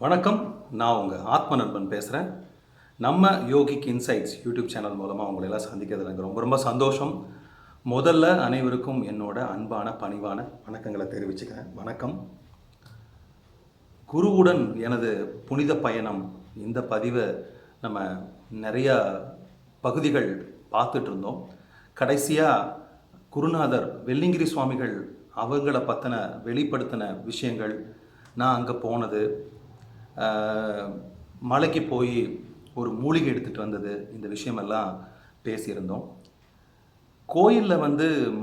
வணக்கம், நான் உங்கள் ஆத்ம நண்பன் பேசுகிறேன். நம்ம யோகிக் இன்சைட்ஸ் யூடியூப் சேனல் மூலமாக உங்களை எல்லாம் சந்திக்கிறதுல எனக்கு ரொம்ப ரொம்ப சந்தோஷம். முதல்ல அனைவருக்கும் என்னோட அன்பான பணிவான வணக்கங்களை தெரிவிச்சுக்கிறேன். வணக்கம். குருவுடன் எனது புனித பயணம் இந்த பதிவை நம்ம நிறையா பகுதிகள் பார்த்துட்டு இருந்தோம். கடைசியாக குருநாதர் வெள்ளிங்கிரி சுவாமிகள் அவங்கள பற்றின வெளிப்படுத்தின விஷயங்கள், நான் அங்கே போனது, மலைக்கு போய் ஒரு மூலிகை எடுத்துகிட்டு வந்தது, இந்த விஷயமெல்லாம் பேசியிருந்தோம். கோயிலில்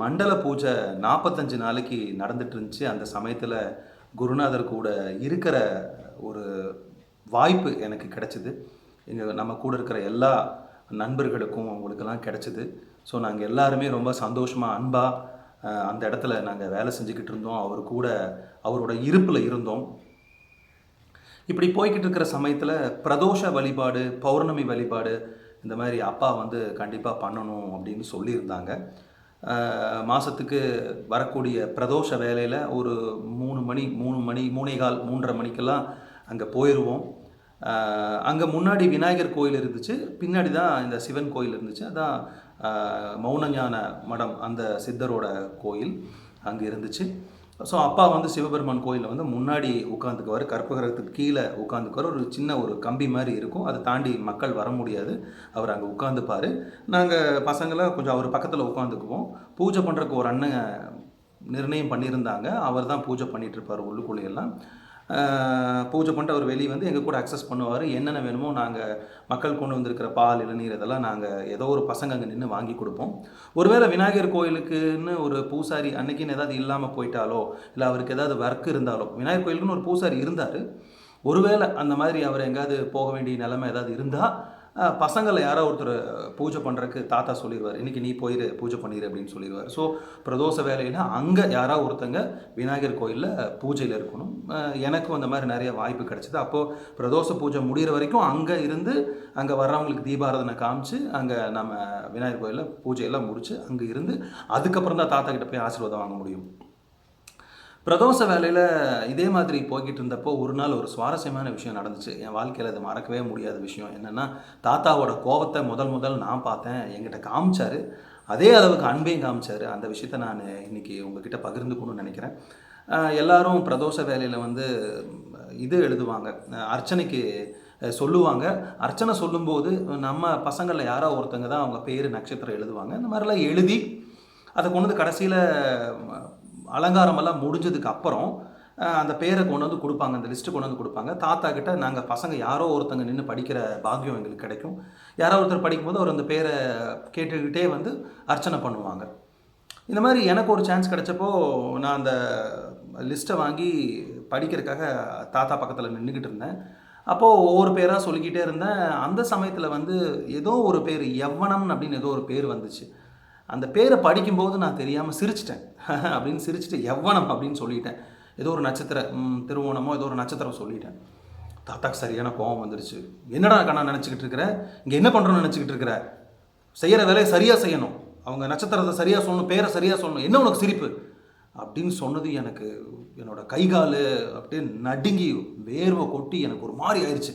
மண்டல பூஜை 45 நாளைக்கு நடந்துட்டு இருந்துச்சு. அந்த சமயத்தில் குருநாதர் கூட இருக்கிற ஒரு வாய்ப்பு எனக்கு கிடச்சிது. நம்ம கூட இருக்கிற எல்லா நண்பர்களுக்கும் அவங்களுக்கெல்லாம் கிடச்சிது. ஸோ நாங்கள் எல்லாருமே ரொம்ப சந்தோஷமாக அன்பாக அந்த இடத்துல நாங்கள் வேலை செஞ்சுக்கிட்டு இருந்தோம். அவர் கூட அவரோட இருப்பில் இருந்தோம். இப்படி போய்கிட்டு இருக்கிற சமயத்தில் பிரதோஷ வழிபாடு, பௌர்ணமி வழிபாடு இந்த மாதிரி அப்பா கண்டிப்பாக பண்ணணும் அப்படின்னு சொல்லியிருந்தாங்க. மாதத்துக்கு வரக்கூடிய பிரதோஷ வேலையில் ஒரு 3 மணி 3:15 3:30 மணிக்கெல்லாம் அங்கே போயிடுவோம். அங்கே முன்னாடி விநாயகர் கோயில் இருந்துச்சு, பின்னாடி தான் இந்த சிவன் கோயில் இருந்துச்சு. அதான் மௌனஞான மடம், அந்த சித்தரோட கோயில் அங்கே இருந்துச்சு. ஸோ அப்பா சிவபெருமான் கோயிலில் முன்னாடி உட்காந்துக்குவார், கற்பகிரகத்துக்கு கீழே உட்காந்துக்குவார். ஒரு சின்ன ஒரு கம்பி மாதிரி இருக்கும், அதை தாண்டி மக்கள் வர முடியாது. அவர் அங்கே உட்காந்துப்பார். நாங்கள் பசங்களாம் கொஞ்சம் அவர் பக்கத்தில் உட்காந்துக்குவோம். பூஜை பண்ணுறதுக்கு ஒரு அண்ணன் நிர்ணயம் பண்ணியிருந்தாங்க. அவர் தான் பூஜை பண்ணிகிட்ருப்பார் உள்ளுக்குள்ளேயெல்லாம். பூஜை பண்ணிட்டு அவர் வெளியே எங்கள் கூட அக்சஸ் பண்ணுவார். என்னென்ன வேணுமோ நாங்கள் மக்கள் கொண்டு வந்திருக்கிற பால், இளநீர் இதெல்லாம் நாங்கள் ஏதோ ஒரு பசங்க அங்கே நின்று வாங்கி கொடுப்போம். ஒருவேளை விநாயகர் கோயிலுக்குன்னு ஒரு பூசாரி அன்னைக்குன்னு ஏதாவது இல்லாமல் போயிட்டாலோ, இல்லை அவருக்கு ஏதாவது ஒர்க் இருந்தாலோ, விநாயகர் கோயிலுக்குன்னு ஒரு பூசாரி இருந்தார். ஒருவேளை அந்த மாதிரி அவர் எங்கேயாவது போக வேண்டிய நிலைமை ஏதாவது இருந்தால் பசங்களை யாரோ ஒருத்தர் பூஜை பண்ணுறதுக்கு தாத்தா சொல்லிடுவார், இன்றைக்கி நீ போயிரு பூஜை பண்ணிடு அப்படின்னு சொல்லிடுவார். ஸோ பிரதோஷ வேலையில் அங்கே யாராவது ஒருத்தங்க விநாயகர் கோயிலில் பூஜையில் இருக்கணும். எனக்கும் அந்த மாதிரி நிறைய வாய்ப்பு கிடச்சிது. அப்போது பிரதோஷ பூஜை முடிகிற வரைக்கும் அங்கே இருந்து அங்கே வர்றவங்களுக்கு தீபாராதனை காமிச்சு அங்கே நம்ம விநாயகர் கோயிலில் பூஜையெல்லாம் முடித்து அங்கே இருந்து அதுக்கப்புறம் தான் தாத்தா கிட்ட போய் ஆசீர்வாதம் வாங்க முடியும். பிரதோஷ வேலையில் இதே மாதிரி போய்கிட்டு இருந்தப்போ ஒரு நாள் ஒரு சுவாரஸ்யமான விஷயம் நடந்துச்சு. என் வாழ்க்கையில் அது மறக்கவே முடியாத விஷயம் என்னென்னா, தாத்தாவோட கோபத்தை முதல் நான் பார்த்தேன். என்கிட்ட காமிச்சார், அதே அளவுக்கு அன்பையும் காமிச்சார். அந்த விஷயத்தை நான் இன்றைக்கி உங்ககிட்ட பகிர்ந்துக்கணும்னு நினைக்கிறேன். எல்லாரும் பிரதோஷ வேலையில் இது எழுதுவாங்க, அர்ச்சனைக்கு சொல்லுவாங்க. அர்ச்சனை சொல்லும்போது நம்ம பசங்களில் யாரோ ஒருத்தங்க தான் அவங்க பேர் நட்சத்திரம் எழுதுவாங்க. இந்த மாதிரிலாம் எழுதி அதை கொண்டு கடைசியில் அலங்காரமெல்லாம் முடிஞ்சதுக்கு அப்புறம் அந்த பேரை கொண்டு கொடுப்பாங்க, அந்த லிஸ்ட்டு கொண்டு கொடுப்பாங்க. தாத்தா கிட்ட நாங்கள் பசங்க யாரோ ஒருத்தங்க நின்று படிக்கிற பாக்கியம் எங்களுக்கு கிடைக்கும். யாரோ ஒருத்தர் படிக்கும்போது அவர் அந்த பேரை கேட்டுக்கிட்டே அர்ச்சனை பண்ணுவாங்க. இந்த மாதிரி எனக்கு ஒரு சான்ஸ் கிடைச்சப்போ நான் அந்த லிஸ்ட்டை வாங்கி படிக்கிறதுக்காக தாத்தா பக்கத்தில் நின்றுக்கிட்டு இருந்தேன். அப்போது ஒவ்வொரு பேராக சொல்லிக்கிட்டே இருந்தேன். அந்த சமயத்தில் ஏதோ ஒரு பேர் யவ்வனம் அப்படின்னு ஏதோ ஒரு பேர் வந்துச்சு. அந்த பேரை படிக்கும்போது நான் தெரியாமல் சிரிச்சிட்டேன். அப்படின்னு சிரிச்சிட்டு யவ்வனம் அப்படின்னு சொல்லிட்டேன். ஏதோ ஒரு நட்சத்திரம், திருவோணமோ ஏதோ ஒரு நட்சத்திரம் சொல்லிட்டேன். தாத்தாக்கு சரியான கோபம் வந்துருச்சு. என்னடா கண்ணா நினச்சிக்கிட்டு இருக்கிற, இங்கே என்ன பண்ணுறோன்னு நினச்சிக்கிட்டு இருக்கிற, செய்கிற வேலையை சரியாக செய்யணும், அவங்க நட்சத்திரத்தை சரியாக சொல்லணும், பேரை சரியாக சொல்லணும், என்ன உனக்கு சிரிப்பு அப்படின்னு சொன்னது எனக்கு என்னோட கை கால் அப்படியே நடுங்கி வேர்வை கொட்டி எனக்கு ஒரு மாதிரி ஆயிடுச்சு.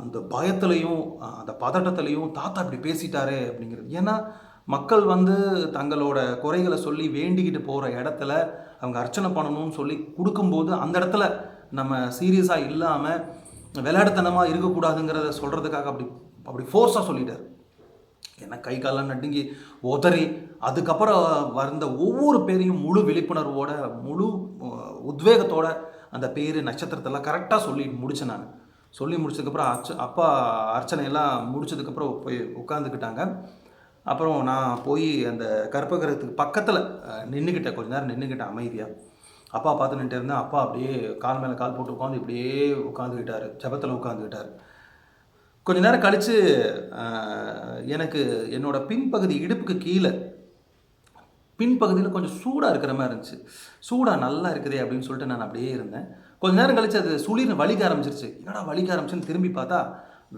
அந்த பயத்துலையும் அந்த பதட்டத்துலையும் தாத்தா இப்படி பேசிட்டாரே அப்படிங்கிறது. ஏன்னா மக்கள் தங்களோட குறைகளை சொல்லி வேண்டிக்கிட்டு போகிற இடத்துல அவங்க அர்ச்சனை பண்ணணும்னு சொல்லி கொடுக்கும்போது அந்த இடத்துல நம்ம சீரியஸாக இல்லாமல் விளையாட்டுத்தனமாக இருக்கக்கூடாதுங்கிறத சொல்கிறதுக்காக அப்படி ஃபோர்ஸாக சொல்லிட்டார். ஏன்னா கை காலெலாம் நடுங்கி உதறி அதுக்கப்புறம் வந்த ஒவ்வொரு பேரையும் முழு விழிப்புணர்வோட முழு உத்வேகத்தோட அந்த பேர் நட்சத்திரத்தெல்லாம் கரெக்டாக சொல்லி முடித்தேன். நான் சொல்லி முடிச்சதுக்கப்புறம் அப்பா அர்ச்சனையெல்லாம் முடிச்சதுக்கப்புறம் போய் உட்காந்துக்கிட்டாங்க. அப்புறம் நான் போய் அந்த கற்பகிரகத்துக்கு பக்கத்தில் நின்றுக்கிட்டேன். கொஞ்ச நேரம் நின்றுக்கிட்டேன் அமைதியாக. அப்பா பார்த்து நின்றுட்டு இருந்தேன். அப்பா அப்படியே கால் மேலே கால் போட்டு உட்காந்து இப்படியே உட்காந்துக்கிட்டார், ஜபத்தில் உட்காந்துக்கிட்டார். கொஞ்ச நேரம் கழித்து எனக்கு என்னோடய பின்பகுதி, இடுப்புக்கு கீழே பின்பகுதியில் கொஞ்சம் சூடாக இருக்கிற மாதிரி இருந்துச்சு. சூடாக நல்லா இருக்குதே அப்படின்னு சொல்லிட்டு நான் அப்படியே இருந்தேன். கொஞ்சம் நேரம் கழித்து அது சுளிர்னு வலிக்க ஆரம்பிச்சிருச்சு. என்னடா வலிக்க ஆரம்பிச்சுன்னு திரும்பி பார்த்தா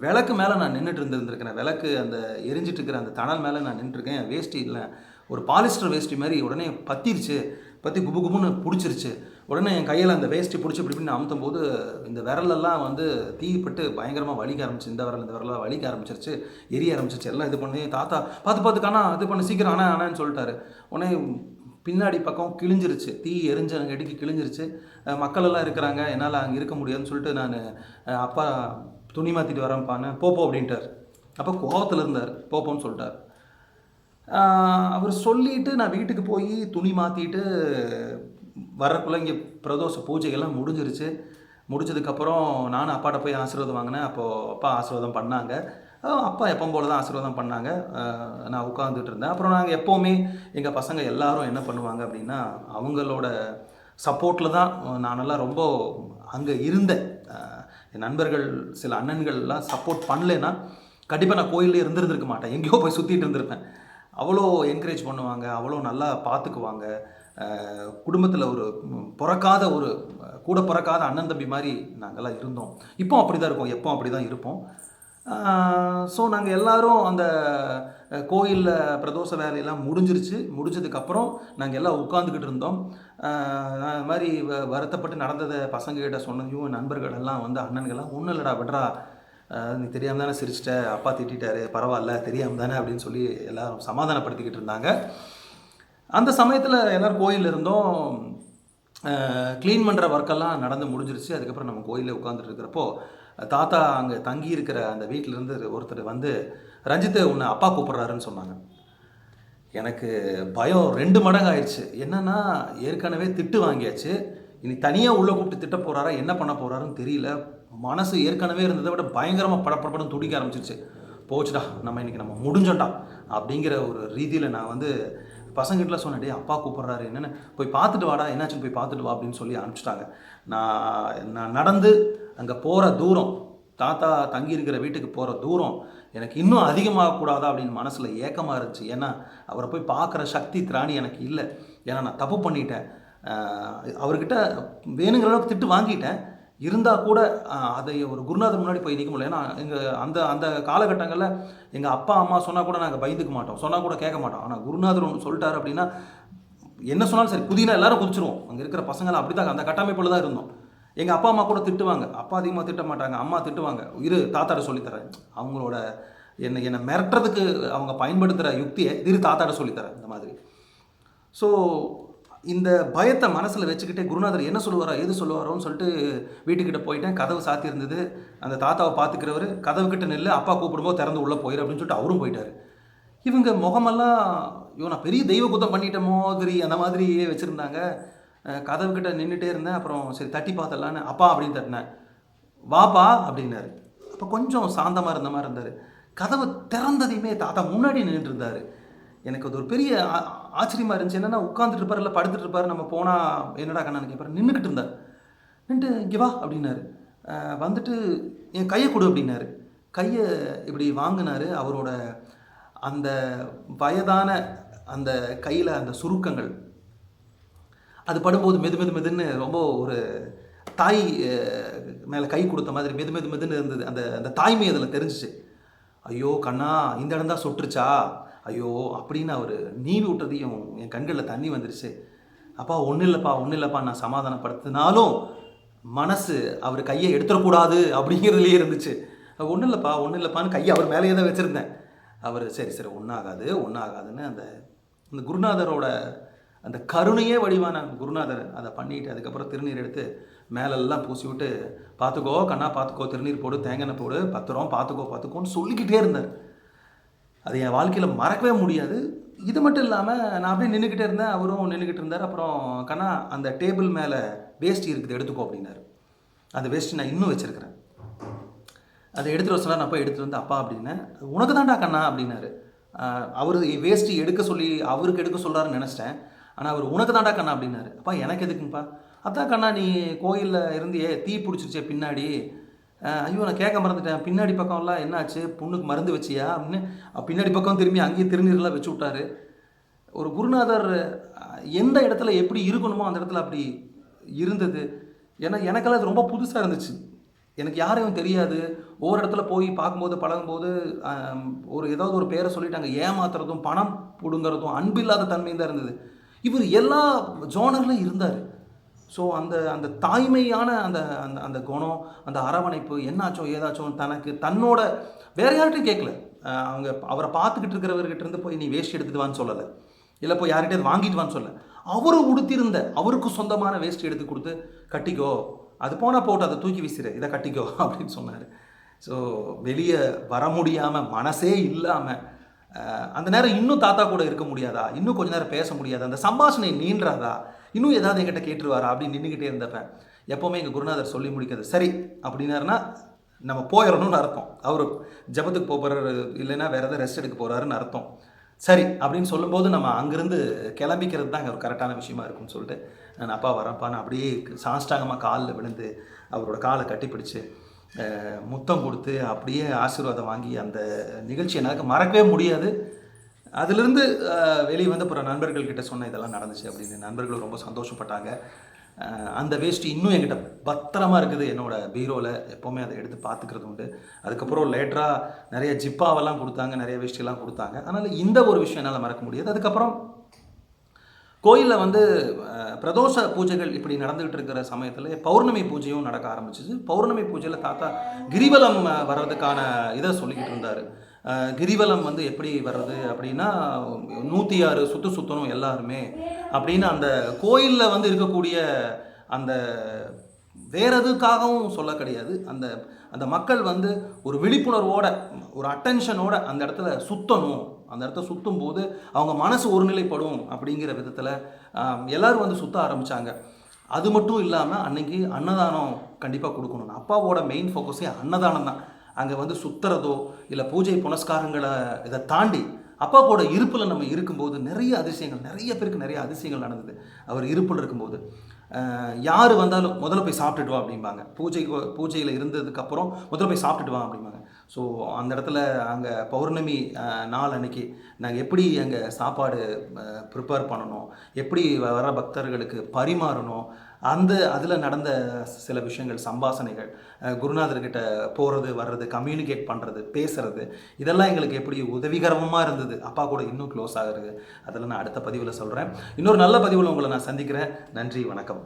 விளக்கு மேலே நான் நின்றுட்டு இருந்திருக்கிறேன். விளக்கு அந்த எரிஞ்சிட்டு இருக்கிற அந்த தணல் மேலே நான் நின்றுருக்கேன். வேஷ்டி இல்லை, ஒரு பாலிஸ்டர் வேஷ்டி மாதிரி உடனே பற்றிருச்சு, பற்றி குபு குபுன்னு பிடிச்சிருச்சு. உடனே என் கையில் அந்த வேஷ்டி பிடிச்சி இப்படின்னு அமுத்தும் போது இந்த விரலெல்லாம் வந்து தீப்பட்டு பயங்கரமாக வலிக்க ஆரம்பிச்சு. இந்த விரலாம் வலிக்க ஆரம்பிச்சிருச்சு, எரிய ஆரம்பிச்சிருச்சு. எல்லாம் இது பண்ணி தாத்தா பார்த்து காணா இது பண்ணி சீக்கிரம் ஆனான்னு சொல்லிட்டாரு. உடனே பின்னாடி பக்கம் கிழிஞ்சிருச்சு, தீ எரிஞ்ச அடிக்கி கிழிஞ்சிருச்சு. மக்கள் எல்லாம் இருக்கிறாங்க, என்னால் அங்கே இருக்க முடியாதுன்னு சொல்லிட்டு நான் அப்பா துணி மாற்றிட்டு வரேன்ப்பான்னு போப்போ அப்படின்ட்டார். அப்போ கோவத்தில் இருந்தார், போப்போன்னு சொல்லிட்டார். அவர் சொல்லிவிட்டு நான் வீட்டுக்கு போய் துணி மாற்றிட்டு வரக்குள்ளே இங்கே பிரதோஷ பூஜைகள்லாம் முடிஞ்சிருச்சு. முடிஞ்சதுக்கப்புறம் நானும் அப்பாட்ட போய் ஆசீர்வாதம் வாங்கினேன். அப்போது அப்பா ஆசீர்வாதம் பண்ணாங்க. அப்பா எப்பவும் போல தான் ஆசீர்வாதம் பண்ணாங்க. நான் உட்காந்துட்டு இருந்தேன். அப்புறம் நாங்கள் எப்போவுமே எங்கள் பசங்க எல்லாரும் என்ன பண்ணுவாங்க அப்படின்னா, அவங்களோட சப்போர்ட்டில் தான் நானெல்லாம் ரொம்ப அங்கே இருந்தேன். என் நண்பர்கள் சில அண்ணன்கள்லாம் சப்போர்ட் பண்ணலைன்னா கண்டிப்பாக நான் கோயிலே இருந்திருக்க மாட்டேன், எங்கேயோ போய் சுற்றிட்டு இருந்திருப்பேன். அவ்வளோ என்கரேஜ் பண்ணுவாங்க, அவ்வளோ நல்லா பார்த்துக்குவாங்க. குடும்பத்தில் ஒரு கூட பிறக்காத அண்ணன் தம்பி மாதிரி நாங்கள்லாம் இருந்தோம். இப்போ அப்படி தான் இருக்கோம், எப்போ அப்படி தான் இருப்போம். ஸோ நாங்கள் எல்லோரும் அந்த கோயிலில் பிரதோஷ வேலையெல்லாம் முடிஞ்சதுக்கப்புறம் நாங்கள் எல்லாம் உட்காந்துக்கிட்டு இருந்தோம். அது மாதிரி வருத்தப்பட்டு நடந்ததை பசங்கக்கிட்ட சொன்னதையும் நண்பர்கள் எல்லாம் வந்து அண்ணன்கள்லாம் ஒன்றும் இல்லைடா விட்றா, நீ தெரியாமல் தானே சிரிச்சிட்ட, அப்பா திட்டாரு, பரவாயில்ல தெரியாமல் தானே அப்படின்னு சொல்லி எல்லோரும் சமாதானப்படுத்திக்கிட்டு இருந்தாங்க. அந்த சமயத்தில் எல்லோரும் கோயிலில் இருந்தோம். க்ளீன் பண்ணுற ஒர்க்கெல்லாம் நடந்து முடிஞ்சிருச்சு. அதுக்கப்புறம் நம்ம கோயிலில் உட்காந்துட்டு இருக்கிறப்போ தாத்தா அங்கே தங்கி இருக்கிற அந்த வீட்டிலேருந்து ஒருத்தர் வந்து, ரஞ்சித்தை உன்னை அப்பா கூப்பிட்றாருன்னு சொன்னாங்க. எனக்கு பயம் 2 மடங்கு ஆயிடுச்சு. என்னென்னா ஏற்கனவே திட்டு வாங்கியாச்சு, இனி தனியாக உள்ளே கூப்பிட்டு திட்ட போகிறாரா, என்ன பண்ண போகிறாருன்னு தெரியல. மனசு ஏற்கனவே இருந்ததை விட பயங்கரமாக படப்படப்படம் துடிக்க ஆரம்பிச்சிருச்சு. போச்சுடா, இன்றைக்கி நம்ம முடிஞ்சோண்டா அப்படிங்கிற ஒரு ரீதியில் நான் வந்து பசங்கிட்டலாம் சொன்னேன், டே அப்பா கூப்பிட்றாரு, என்னென்னு போய் பார்த்துட்டு வாடா, என்னாச்சுன்னு போய் பார்த்துட்டு வா அப்படின்னு சொல்லி அனுப்பிச்சிட்டாங்க. நான் நடந்து அங்கே போகிற தூரம், தாத்தா தங்கியிருக்கிற வீட்டுக்கு போகிற தூரம் எனக்கு இன்னும் அதிகமாகக்கூடாதா அப்படின்னு மனசில் ஏக்கமாக இருந்துச்சு. ஏன்னா அவரை போய் பார்க்குற சக்தி திராணி எனக்கு இல்லை. ஏன்னா நான் தப்பு பண்ணிட்டேன், அவர்கிட்ட வேணுங்கிற அளவுக்கு திட்டு வாங்கிட்டேன். இருந்தால் கூட அதை ஒரு குருநாதர் முன்னாடி போய் நிற்க முடியல. ஏன்னா எங்கள் அந்த காலகட்டங்களில் எங்கள் அப்பா அம்மா சொன்னால் கூட நாங்கள் பயந்துக்க மாட்டோம், சொன்னால் கூட கேட்க மாட்டோம். ஆனால் குருநாதர் ஒன்று சொல்லிட்டார் அப்படின்னா என்ன சொன்னாலும் சரி, புதினா எல்லாரும் குதிச்சிருவோம். அங்கே இருக்கிற பசங்களாம் அப்படி தான், அந்த கட்டமைப்பில் தான் இருந்தோம். எங்கள் அப்பா அம்மா கூட திட்டுவாங்க, அப்பா அதிகமாக திட்ட மாட்டாங்க, அம்மா திட்டுவாங்க, தாத்தாட்ட சொல்லித்தரேன். அவங்களோட என்னை மிரட்டுறதுக்கு அவங்க பயன்படுத்துகிற யுக்தியை தாத்தாட்ட சொல்லித்தரேன் இந்த மாதிரி. ஸோ இந்த பயத்தை மனசில் வச்சுக்கிட்டே குருநாதர் என்ன சொல்லுவாரோ எது சொல்லுவாரோன்னு சொல்லிட்டு வீட்டுக்கிட்ட போயிட்டேன். கதவு சாத்தி இருந்தது. அந்த தாத்தாவை பார்த்துக்கிறவர் கதவுக்கிட்ட நெல், அப்பா கூப்பிடும்போது திறந்து உள்ளே போயிரு அப்படின்னு சொல்லிட்டு அவரும் போயிட்டார். இவங்க முகமெல்லாம் நான் பெரிய தெய்வ குத்தம் பண்ணிட்ட மாதிரி அந்த மாதிரியே வச்சுருந்தாங்க. கதவுக்கிட்ட நின்றுட்டே இருந்தேன். அப்புறம் சரி தட்டி பார்த்தலான்னு அப்பா அப்படின்னு தட்டினேன். வாப்பா அப்படின்னாரு. அப்போ கொஞ்சம் சாந்தமாக இருந்த மாதிரி இருந்தார். கதவை திறந்ததையுமே தாத்தா முன்னாடி நின்றுட்டு இருந்தார். எனக்கு அது ஒரு பெரிய ஆச்சரியமாக இருந்துச்சு. என்னென்னா உட்காந்துட்டு இருப்பார், இல்லை படுத்துட்டு இருப்பார். நம்ம போனால் என்னடா கண்ணான்னு கேட்பார். நின்றுக்கிட்டு இருந்தார். நின்று இங்கே வா அப்படின்னாரு. வந்துட்டு என் கையை கொடு அப்படின்னாரு. கையை இப்படி வாங்கினார். அவரோட அந்த வயதான அந்த கையில் அந்த சுருக்கங்கள் அது படும்போது மெதுன்னு ரொம்ப ஒரு தாய் மேலே கை கொடுத்த மாதிரி மெதுன்னு இருந்தது. அந்த தாய்மை அதில் தெரிஞ்சிச்சு. ஐயோ கண்ணா, இந்த இடம் தான் சுட்டுருச்சா, ஐயோ அப்படின்னு அவர் நீவி விட்டதையும் என் கண்களில் தண்ணி வந்துருச்சு. அப்பா ஒன்றும் இல்லைப்பா நான் சமாதானப்படுத்தினாலும் மனசு அவர் கையை எடுத்துடக்கூடாது அப்படிங்கிறதுலேயே இருந்துச்சு. ஒன்றும் இல்லைப்பான்னு கையை அவர் மேலேயே தான் வச்சுருந்தேன். அவர் சரி ஒன்றாகாதுன்னு அந்த குருநாதரோட அந்த கருணையே வடிவான குருநாதர் அதை பண்ணிவிட்டு அதுக்கப்புறம் திருநீர் எடுத்து மேலெல்லாம் பூசி விட்டு, பார்த்துக்கோ கண்ணா பார்த்துக்கோ, திருநீர் போடு, தேங்காய் போடு, பத்திரம் பார்த்துக்கோன்னு சொல்லிக்கிட்டே இருந்தார். அது என் வாழ்க்கையில் மறக்கவே முடியாது. இது மட்டும் இல்லாமல் நான் அப்படியே நின்றுக்கிட்டே இருந்தேன், அவரும் நின்றுக்கிட்டு இருந்தார். அப்புறம் கண்ணா அந்த டேபிள் மேலே வேஷ்டி இருக்குது எடுத்துக்கோ அப்படின்னாரு. அந்த வேஷ்டி நான் இன்னும் வச்சுருக்கிறேன். அதை எடுத்துகிட்டு வர சொன்னார். நான் போய் எடுத்துகிட்டு வந்து அப்பா அப்படின்னேன். உனக்கு தான்டா கண்ணா அப்படின்னாரு. அவர் வேஷ்டி எடுக்க சொல்லி அவருக்கு எடுக்க சொல்கிறாருன்னு நினச்சிட்டேன். ஆனால் அவர் உனக்கு தான்டா கண்ணா அப்படின்னாரு. அப்பா எனக்கு எதுக்குங்கப்பா? அதான் கண்ணா நீ கோயிலில் இருந்தியே தீ பிடிச்சிருச்சே பின்னாடி. ஐயோ நான் கேட்க மறந்துட்டேன், பின்னாடி பக்கம்லாம் என்னாச்சு, பொண்ணுக்கு மருந்து வச்சியா அப்படின்னு பின்னாடி பக்கம் திரும்பி அங்கேயே திருநீரெலாம் வச்சு விட்டாரு. ஒரு குருநாதர் எந்த இடத்துல எப்படி இருக்கணுமோ அந்த இடத்துல அப்படி இருந்தது. ஏன்னா எனக்கெல்லாம் அது ரொம்ப புதுசாக இருந்துச்சு. எனக்கு யாரையும் தெரியாது. ஒவ்வொரு இடத்துல போய் பார்க்கும்போது பழகும்போது ஏதாவது ஒரு பேரை சொல்லிட்டாங்க, ஏமாத்துறதும் பணம் பிடுங்கிறதும் அன்பில்லாத தன்மையும் தான் இருந்தது. இவர் எல்லா ஜோனர்லையும் இருந்தார். ஸோ அந்த அந்த தாய்மையான அந்த அந்த அந்த குணம், அந்த அரவணைப்பு, என்னாச்சோ ஏதாச்சோ தனக்கு தன்னோட வேற யார்கிட்டையும் கேட்கல. அவங்க அவரை பார்த்துக்கிட்டு இருக்கிறவர்கிட்ட இருந்து போய் நீ வேஷ்டி எடுத்துட்டு வான்னு சொல்லலை, இல்லை போய் யார்கிட்டயாவது வாங்கிட்டு வான்னு சொல்ல. அவரு உடுத்திருந்த அவருக்கு சொந்தமான வேஷ்டி எடுத்து கொடுத்து கட்டிக்கோ, அது போனால் போட்டு அதை தூக்கி வீசிடு, இதை கட்டிக்கோ அப்படின்னு சொன்னார். ஸோ வெளியே வர முடியாமல், மனசே இல்லாமல், அந்த நேரம் இன்னும் தாத்தா கூட இருக்க முடியாதா, இன்னும் கொஞ்ச நேரம் பேச முடியாதா, அந்த சம்பாஷணை நீண்டாதா, இன்னும் ஏதாவது என்கிட்ட கேட்டுருவாரா அப்படின்னு நின்றுக்கிட்டே இருந்தப்பேன். எப்போவுமே எங்கள் குருநாதர் சொல்லி முடிக்கிறது சரி அப்படின்னாருன்னா நம்ம போயிடணும்னு அர்த்தம். அவர் ஜபத்துக்கு போகிறாரு, இல்லைன்னா வேறு எதாவது ரெஸ்ட் எடுக்க போகிறாருன்னு அர்த்தம். சரி அப்படின்னு சொல்லும்போது நம்ம அங்கேருந்து கிளம்பிக்கிறது தான் ஒரு கரெக்டான விஷயமா இருக்கும்னு சொல்லிட்டு நான் அப்பா வரப்பான்னு அப்படியே சாஷ்டாங்கமாக காலில் விழுந்து அவரோட காலை கட்டிப்பிடிச்சு முத்தம் கொடுத்து அப்படியே ஆசீர்வாதம் வாங்கி அந்த நிகழ்ச்சி எனக்கு மறக்கவே முடியாது. அதிலிருந்து வெளியே வந்து அப்புறம் நண்பர்கள்கிட்ட சொன்ன இதெல்லாம் நடந்துச்சு அப்படின்னு நண்பர்களும் ரொம்ப சந்தோஷப்பட்டாங்க. அந்த வேஷ்டி இன்னும் என்கிட்ட பத்திரமா இருக்குது என்னோடய பீரோவில், எப்போவுமே அதை எடுத்து பார்த்துக்கிறது உண்டு. அதுக்கப்புறம் லேட்டராக நிறைய ஜிப்பாவெல்லாம் கொடுத்தாங்க, நிறைய வேஷ்டியெல்லாம் கொடுத்தாங்க. அதனால் இந்த ஒரு விஷயம் என்னால் மறக்க முடியாது. அதுக்கப்புறம் கோயிலில் வந்து பிரதோஷ பூஜைகள் இப்படி நடந்துகிட்டு இருக்கிற சமயத்தில் பௌர்ணமி பூஜையும் நடக்க ஆரம்பிச்சிச்சு. பௌர்ணமி பூஜையில் தாத்தா கிரிவலம் வர்றதுக்கான இதை சொல்லிக்கிட்டு இருந்தார். கிரிவலம் வந்து எப்படி வர்றது அப்படின்னா 106 சுற்றணும் எல்லாருமே அப்படின்னு அந்த கோயிலில் வந்து இருக்கக்கூடிய அந்த வேற எதுக்காகவும் சொல்ல கிடையாது. அந்த அந்த மக்கள் வந்து ஒரு விழிப்புணர்வோட, ஒரு அட்டென்ஷனோட அந்த இடத்துல சுற்றணும். அந்த இடத்த சுற்றும் போது அவங்க மனசு ஒருநிலைப்படும் அப்படிங்கிற விதத்தில் எல்லோரும் வந்து சுற்ற ஆரம்பித்தாங்க. அது மட்டும் இல்லாமல் அன்றைக்கி அன்னதானம் கண்டிப்பாக கொடுக்கணும். அப்பாவோட மெயின் ஃபோக்கஸே அன்னதானம் தான். அங்கே வந்து சுற்றுறதோ இல்லை பூஜை புனஸ்காரங்களை இதை தாண்டி அப்பாவோட இருப்பில் நம்ம இருக்கும்போது நிறைய அதிசயங்கள், நிறைய பேருக்கு நிறைய அதிசயங்கள் நடந்தது. அவர் இருப்பில் இருக்கும்போது யார் வந்தாலும் முதல்ல போய் சாப்பிட்டுட்டு வா அப்படிம்பாங்க. பூஜையில் இருந்ததுக்கப்புறம் முதல்ல போய் சாப்பிட்டுட்டு வா அப்படிம்பாங்க. ஸோ அந்த இடத்துல அங்கே பௌர்ணமி நாள் அன்னைக்கு நாங்கள் எப்படி அங்கே சாப்பாடு ப்ரிப்பேர் பண்ணணும், எப்படி வர பக்தர்களுக்கு பரிமாறணும், அதில் நடந்த சில விஷயங்கள், சம்பாஷணைகள், குருநாதர்கிட்ட போகிறது வர்றது, கம்யூனிகேட் பண்ணுறது, பேசுகிறது, இதெல்லாம் எங்களுக்கு எப்படி உதவிகரமாக இருந்தது, அப்பா கூட இன்னும் க்ளோஸ் ஆகிறது, அதெல்லாம் நான் அடுத்த பதிவில் சொல்கிறேன். இன்னொரு நல்ல பதிவில் உங்களை நான் சந்திக்கிறேன். நன்றி, வணக்கம்.